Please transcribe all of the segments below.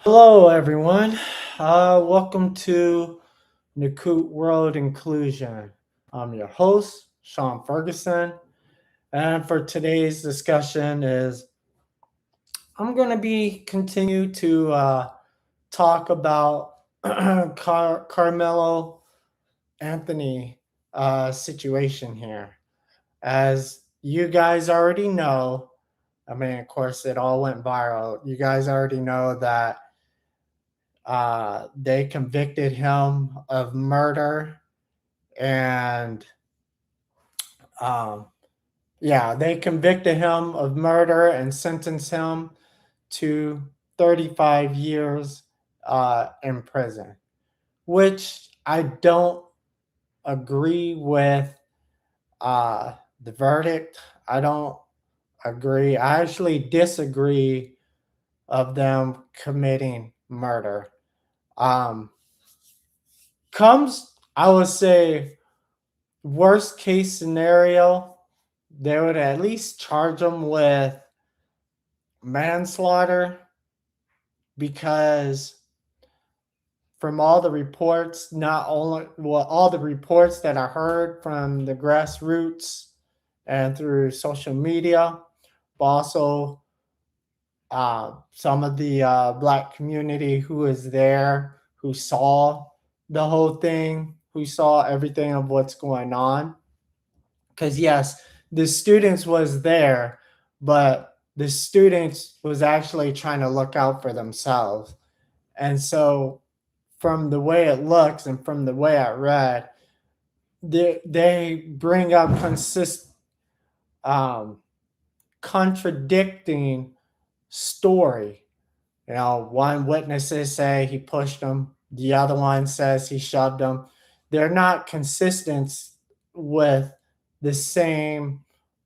Hello, everyone. Welcome to Nakut World Inclusion. I'm your host, Sean Ferguson, and for today's discussion is I'm going to be continue to talk about Carmelo Anthony situation here. As you guys already know, I mean, of course, it all went viral. You guys already know that they convicted him of murder and um, yeah, they convicted him of murder and sentenced him to 35 years in prison, which I don't agree with the verdict. I don't agree. I actually disagree of them committing murder. Um, I would say, worst case scenario, they would at least charge him with manslaughter because from all the reports, not only well, all the reports that I heard from the grassroots and through social media, but also some of the black community who was there, who saw the whole thing, who saw everything of what's going on. Because yes, the students was there, but the students was actually trying to look out for themselves. And so from the way it looks and from the way I read, they bring up um, contradicting story. You know, one witnesses say he pushed him, the other one says he shoved him. They're not consistent with the same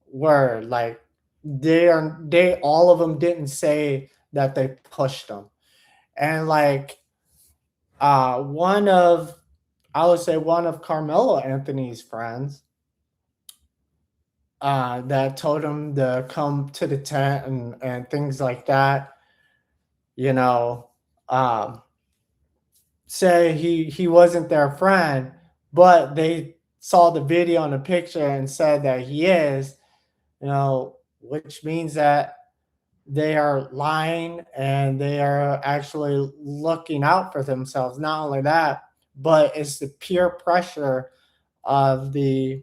word. Like they all of them didn't say that they pushed him. And like one of I would say one of Carmelo Anthony's friends that told him to come to the tent and things like that, you know, um, say he wasn't their friend, but they saw the video and the picture and said that he is, which means that they are lying and they are actually looking out for themselves. Not only that, but it's the peer pressure of the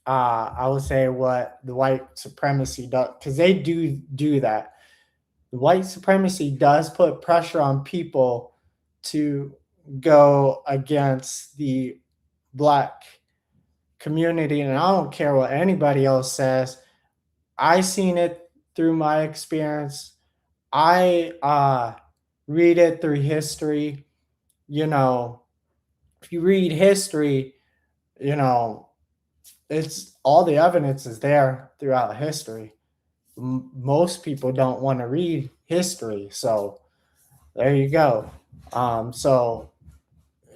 I would say what the white supremacy does, because they do that. The white supremacy does put pressure on people to go against the black community, and I don't care what anybody else says. I seen it through my experience. I read it through history. You know, if you read history, you know, it's all the evidence is there throughout history. Most people don't want to read history, so there you go. So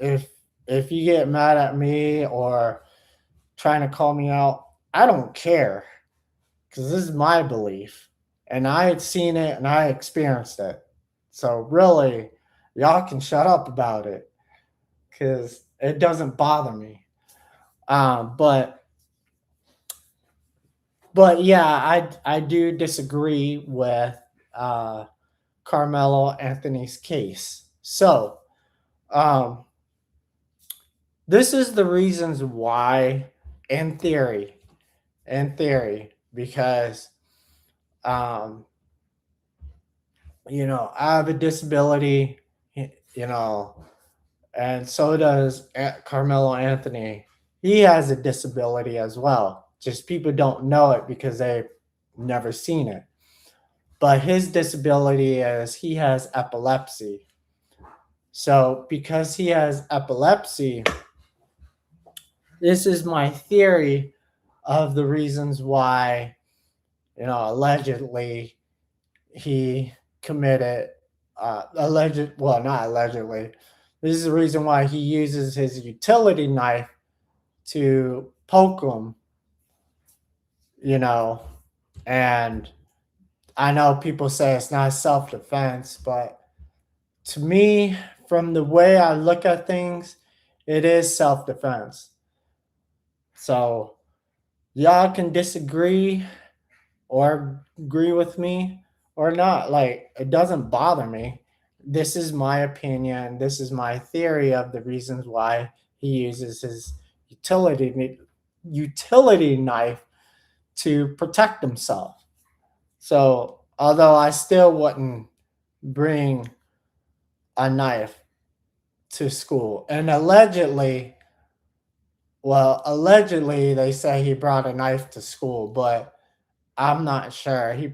if if you get mad at me or trying to call me out, I don't care because this is my belief, and I had seen it and I experienced it. So really, y'all can shut up about it because it doesn't bother me. Um, but but yeah, I do disagree with uh, Carmelo Anthony's case. So um, this is the reasons why, in theory, because um, I have a disability, you know, and so does Carmelo Anthony. He has a disability as well. Just people don't know it because they've never seen it. But his disability is he has epilepsy. So because he has epilepsy, this is my theory of the reasons why, allegedly he committed not allegedly. This is the reason why he uses his utility knife to poke him, you know, and I know people say it's not self defense, but To me, from the way I look at things, it is self defense. So, y'all can disagree or agree with me or not. Like, it doesn't bother me. This is my opinion. This is my theory of the reasons why he uses his utility knife to protect himself. So, although I still wouldn't bring a knife to school, and allegedly they say he brought a knife to school, but I'm not sure. He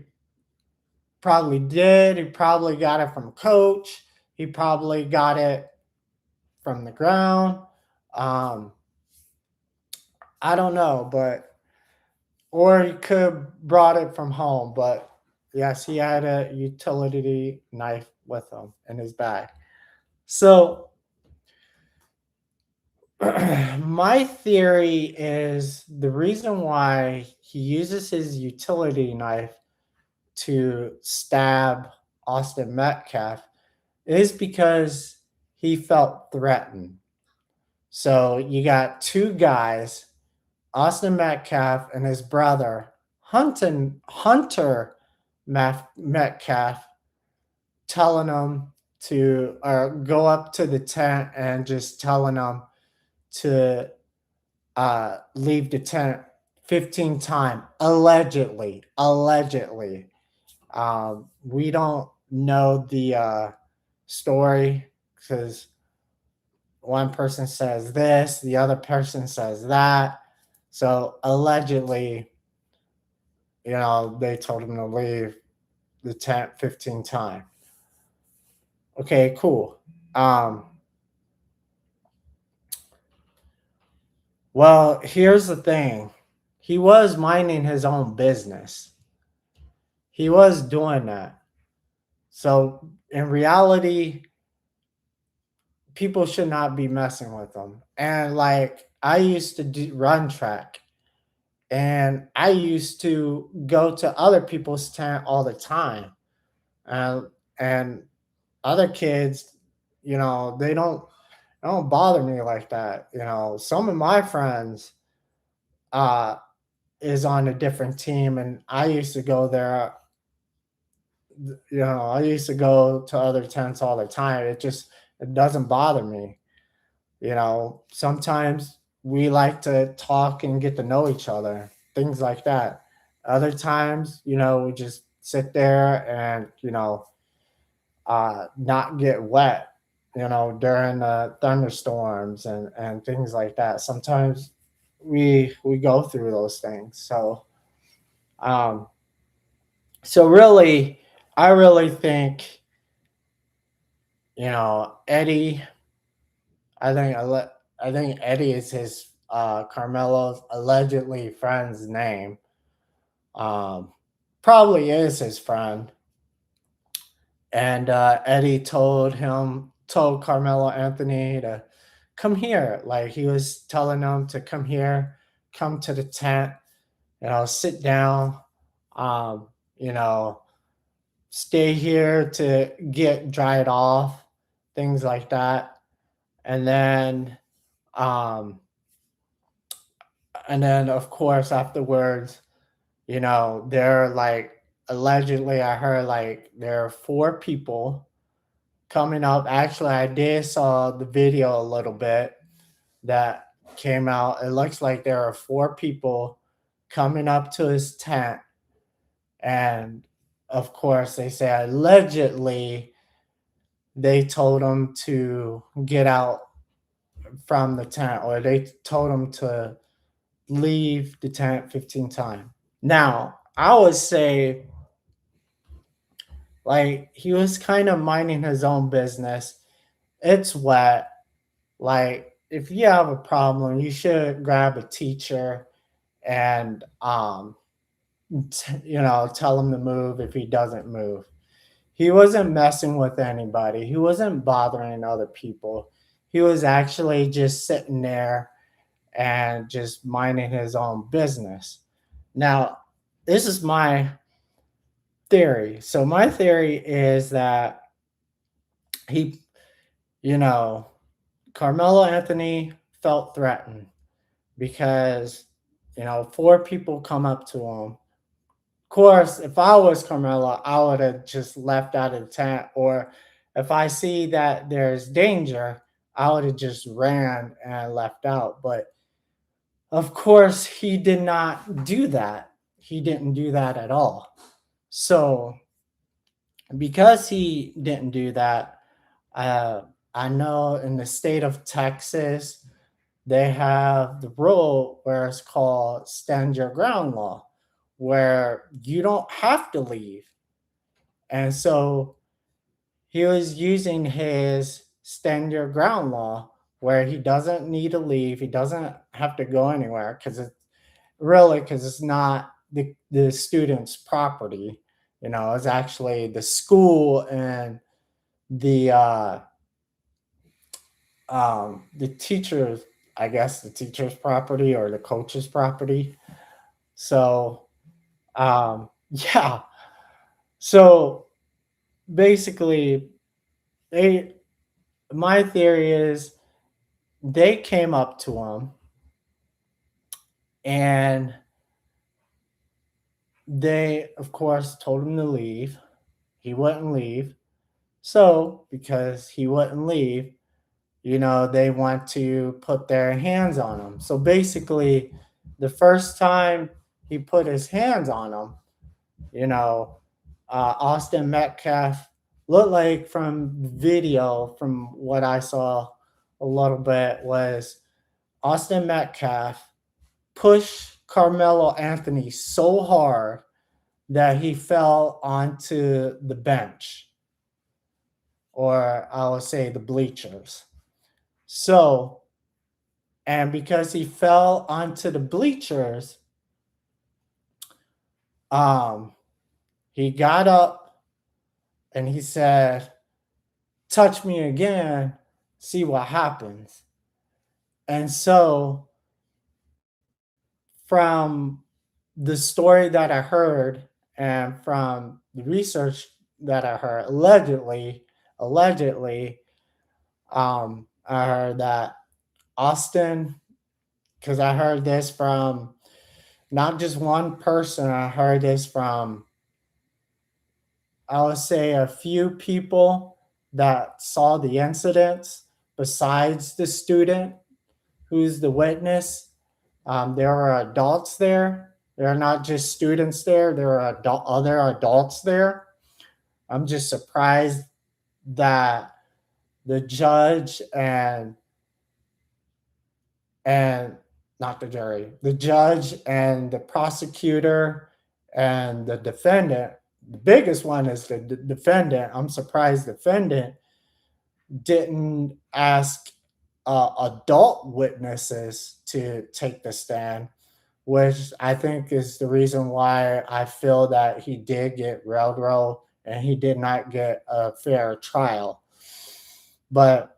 probably did. He probably got it from coach. He probably got it from the ground. Um, I don't know, but or he could brought it from home. But yes, he had a utility knife with him in his bag. So my theory is the reason why he uses his utility knife to stab Austin Metcalf is because he felt threatened. So you got two guys, Austin Metcalf and his brother, Hunter Metcalf, telling him to or go up to the tent and just telling him to leave the tent 15 times, allegedly. We don't know the story because one person says this, the other person says that. So allegedly, they told him to leave the tent 15 times. Okay, cool. Well, here's the thing. He was minding his own business. He was doing that. So in reality, people should not be messing with them. And like I used to run track, and I used to go to other people's tent all the time. And other kids, they don't bother me like that. Some of my friends uh is on a different team, and I used to go there. I used to go to other tents all the time. It doesn't bother me. Sometimes we like to talk and get to know each other, things like that. Other times, we just sit there and, not get wet, during the thunderstorms and things like that. Sometimes we go through those things. Um, so really, I really think, Eddie. I think Eddie is his Carmelo's allegedly friend's name. Um, Probably is his friend, and Eddie told Carmelo Anthony to come here. Like he was telling him to come here, come to the tent, sit down, um, you know, stay here to get dried off, things like that, and then um, of course afterwards, they're like allegedly I heard like there are four people coming up. Actually, I did saw the video a little bit that came out. It looks like there are four people coming up to his tent, and of course they say allegedly they told him to get out from the tent, or they told him to leave the tent 15 times. Now, I would say like he was kind of minding his own business. It's wet. Like if you have a problem, you should grab a teacher and tell him to move if he doesn't move. He wasn't messing with anybody. He wasn't bothering other people. He was actually just sitting there and just minding his own business. Now, this is my theory. So my theory is that he, you know, Carmelo Anthony felt threatened because, four people come up to him. Of course, if I was Carmelo, I would have just left out of the tent. Or if I see that there's danger, I would have just ran and left out. But of course, he did not do that. He didn't do that at all. So, because he didn't do that, uh, I know in the state of Texas, they have the rule where it's called stand your ground law, where you don't have to leave. And so he was using his stand your ground law where he doesn't need to leave, he doesn't have to go anywhere because it's not the student's property. It's actually the school and the the teacher's, I guess, the teacher's property or the coach's property. So yeah. So basically, they my theory is they came up to him and they, of course, told him to leave. He wouldn't leave. So because he wouldn't leave, they want to put their hands on him. So basically, the first time he put his hands on him, you know, Austin Metcalf looked like, from video, from what I saw a little bit, was Austin Metcalf pushed Carmelo Anthony so hard that he fell onto the bench, or I would say the bleachers. So, and because he fell onto the bleachers, um, he got up and he said, "Touch me again, see what happens." And so, from the story that I heard and from the research that I heard, allegedly, I heard that Austin, because I heard this from not just one person, I heard this from, I would say, a few people that saw the incidents besides the student who's the witness. There are adults there. There are not just students there. There are other adults there. I'm just surprised that the judge and not the jury, the judge and the prosecutor and the defendant. The biggest one is the defendant. I'm surprised the defendant didn't ask adult witnesses to take the stand, which I think is the reason why I feel that he did get railroaded and he did not get a fair trial. But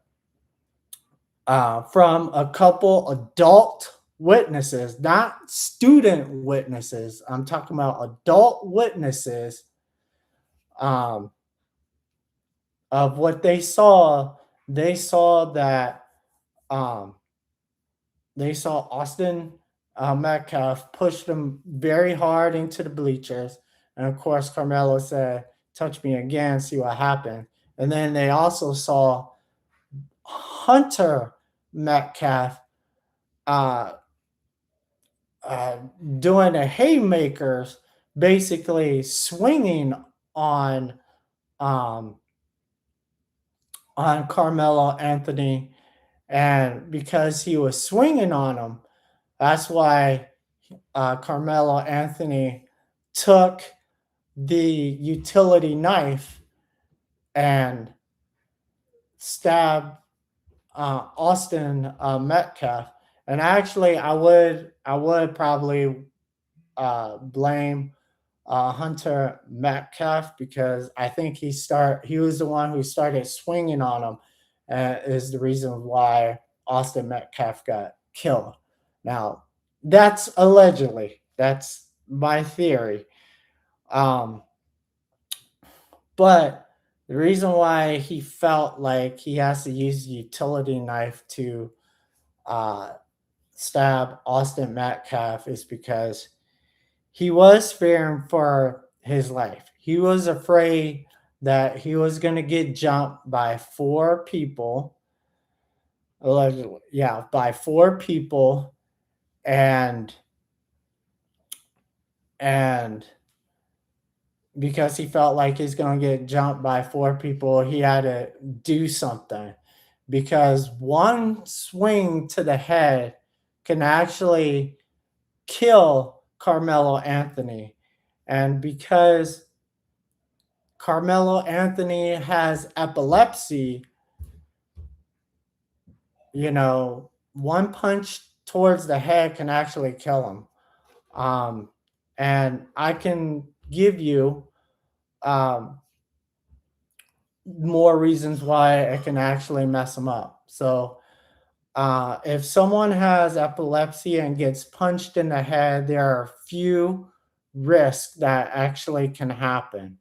from a couple adult witnesses, not student witnesses, I'm talking about adult witnesses, um, of what they saw that um, they saw Austin Metcalf push them very hard into the bleachers. And of course, Carmelo said, "Touch me again, see what happened." And then they also saw Hunter Metcalf uh, uh, doing the haymakers, basically swinging on um, on Carmelo Anthony, and because he was swinging on him, that's why Carmelo Anthony took the utility knife and stabbed Austin Metcalf. And actually, I would probably blame Hunter Metcalf, because I think he was the one who started swinging on him, is the reason why Austin Metcalf got killed. Now, that's allegedly. That's my theory. Um, but The reason why he felt like he has to use the utility knife to uh, stab Austin Metcalf is because he was fearing for his life. He was afraid that he was going to get jumped by four people, allegedly, yeah, by four people, and and because he felt like he's going to get jumped by four people, he had to do something. Because one swing to the head can actually kill Carmelo Anthony. And because Carmelo Anthony has epilepsy, one punch towards the head can actually kill him. Um, and I can give you um, more reasons why it can actually mess them up. So, if someone has epilepsy and gets punched in the head, there are few risks that actually can happen.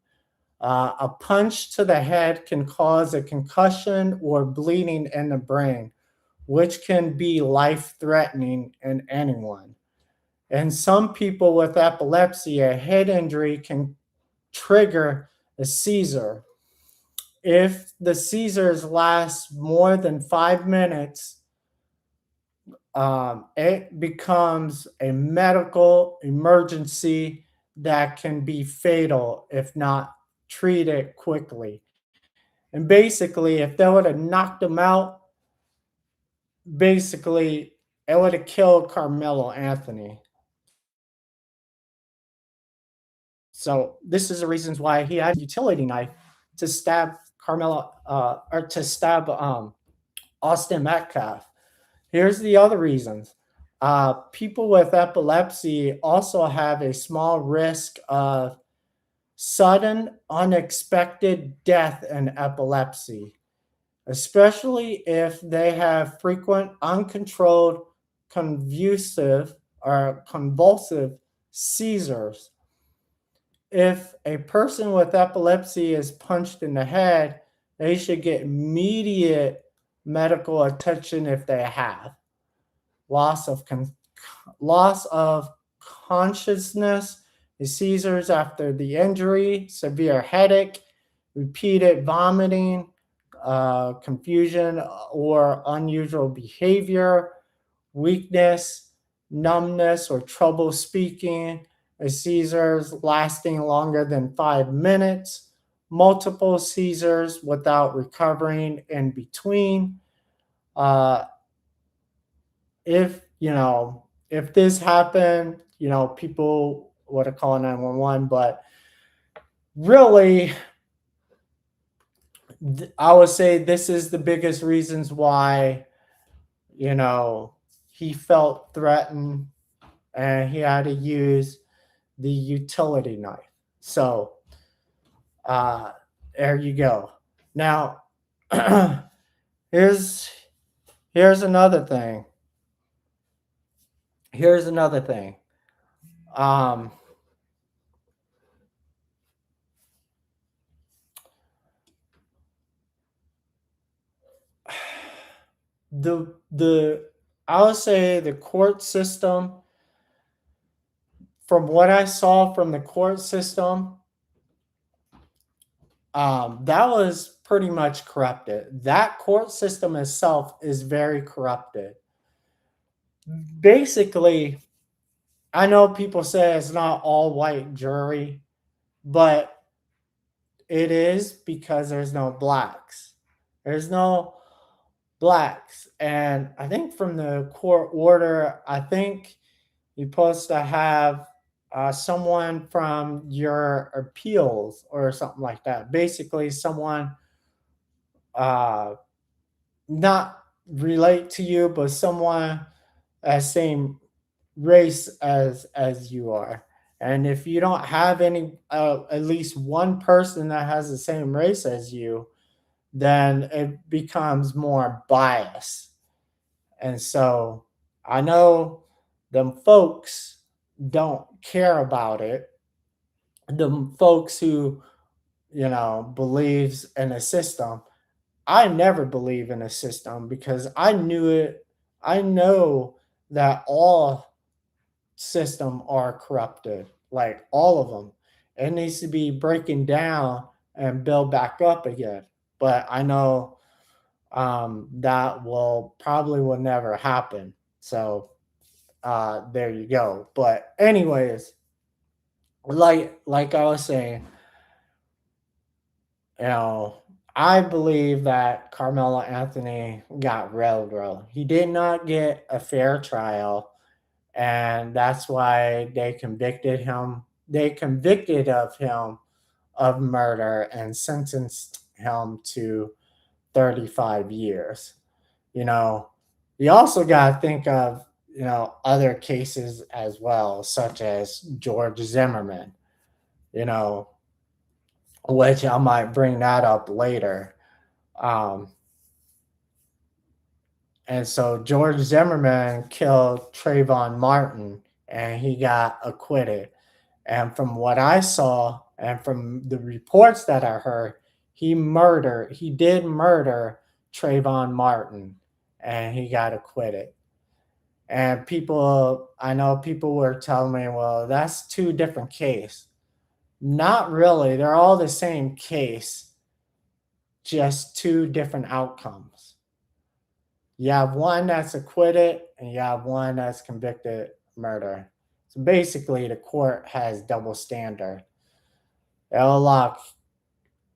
A punch to the head can cause a concussion or bleeding in the brain, which can be life threatening in anyone. And some people with epilepsy, a head injury can trigger a seizure. If the seizures last more than 5 minutes, it becomes a medical emergency that can be fatal if not treated quickly. And basically, if they would have knocked him out, basically, it would have killed Carmelo Anthony. So this is the reasons why he had a utility knife to stab Carmelo or to stab Austin Metcalf. Here's the other reasons. People with epilepsy also have a small risk of sudden, unexpected death in epilepsy, especially if they have frequent, uncontrolled, convulsive seizures. If a person with epilepsy is punched in the head, they should get immediate medical attention if they have loss of loss of consciousness, seizures after the injury, severe headache, repeated vomiting, confusion or unusual behavior, weakness, numbness, or trouble speaking, seizures lasting longer than 5 minutes, multiple seizures without recovering in between. Uh, if this happened, people would have called 911. But really, I would say this is the biggest reasons why you know he felt threatened and he had to use the utility knife. So uh, there you go. Now, here's here's another thing. Here's another thing. Um, the I would say the court system, from what I saw from the court system, that was pretty much corrupted. That court system itself is very corrupted. Basically, I know people say it's not all white jury, but it is because there's no blacks. There's no blacks. And I think from the court order, I think you're supposed to have someone from your appeals or something like that. Basically, someone uh, not relate to you, but someone as same race as you are. And if you don't have any, at least one person that has the same race as you, then it becomes more biased. And so I know them folks don't care about it. The folks who believes in a system. I never believe in a system because I know that all system are corrupted, like all of them. It needs to be breaking down and build back up again. But I know that will never happen. So there you go. But anyways, like I was saying, you know, I believe that Carmelo Anthony got railroaded. He did not get a fair trial, and that's why they convicted him. They convicted of him of murder and sentenced him to 35 years. You know, you also got to think of, other cases as well, such as George Zimmerman, you know, which I might bring that up later. Um, and so George Zimmerman killed Trayvon Martin and he got acquitted. And from what I saw and from the reports that I heard, he did murder Trayvon Martin and he got acquitted. And I know people were telling me, well, that's two different cases. Not really. They're all the same case, just two different outcomes. You have one that's acquitted and you have one that's convicted murder. So basically, the court has double standard. They'll lock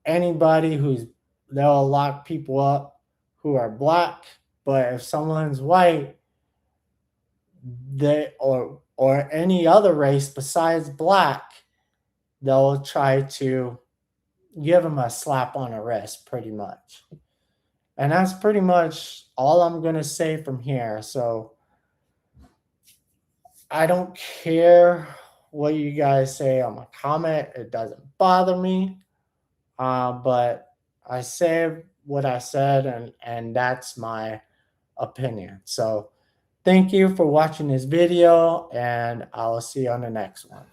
anybody who's they'll lock people up who are black, but if someone's white, they or any other race besides black, they'll try to give them a slap on the wrist, pretty much. And that's pretty much all I'm gonna say from here. So I don't care what you guys say on my comment. It doesn't bother me. But I say what I said, and that's my opinion. So thank you for watching this video, and I'll see you on the next one.